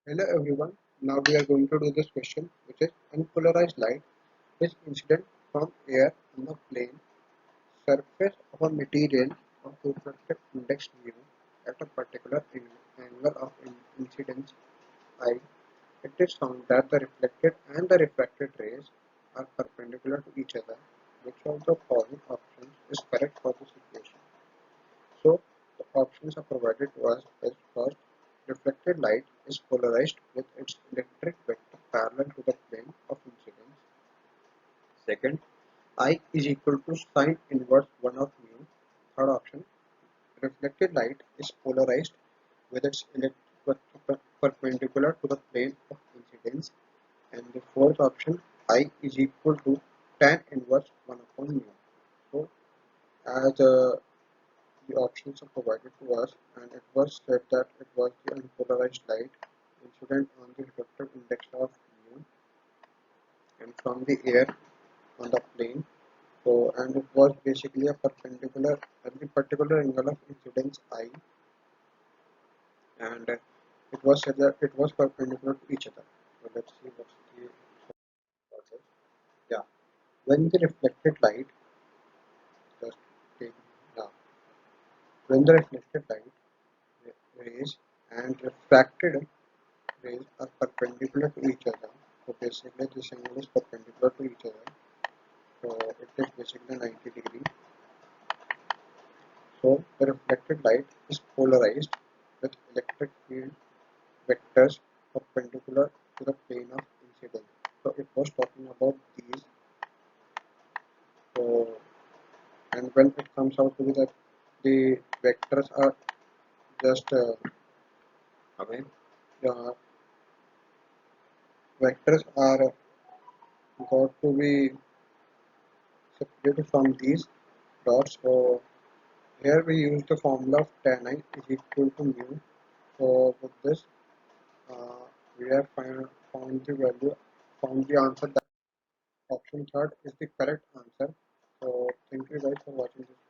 Hello everyone, now we are going to do this question which is unpolarized light is incident from air on the plane surface of a material of refractive index mu at a particular angle of incidence I. It is found that the reflected and the refracted rays are perpendicular to each other. Which of the following options is correct for this equation? So the options are provided to us as first, reflected light is polarized with its electric vector parallel to the plane of incidence. Second, I is equal to sine inverse 1 of mu. Third option, reflected light is polarized with its electric vector perpendicular to the plane of incidence. And the fourth option, I is equal to tan inverse 1 upon mu. So as the options are provided to us, and it was said that it was the unpolarized light incident on the refractive index of mu and from the air on the plane. So, and it was basically a perpendicular at the particular angle of incidence I, and it was said that it was perpendicular to each other. So let's see what's the process. Yeah, when the reflected light, just take now, when the reflected light rays and refracted rays are perpendicular to each other. So basically this angle is perpendicular to each other. So it is basically 90 degree. So the reflected light is polarized with electric field vectors perpendicular to the plane of incidence. So it was talking about these. So and when it comes out to be that the vectors are just again the vectors are got to be separated from these dots. So here we use the formula of tan I is equal to mu. So with this, we have found the value, found the answer that option third is the correct answer. So thank you guys for watching this.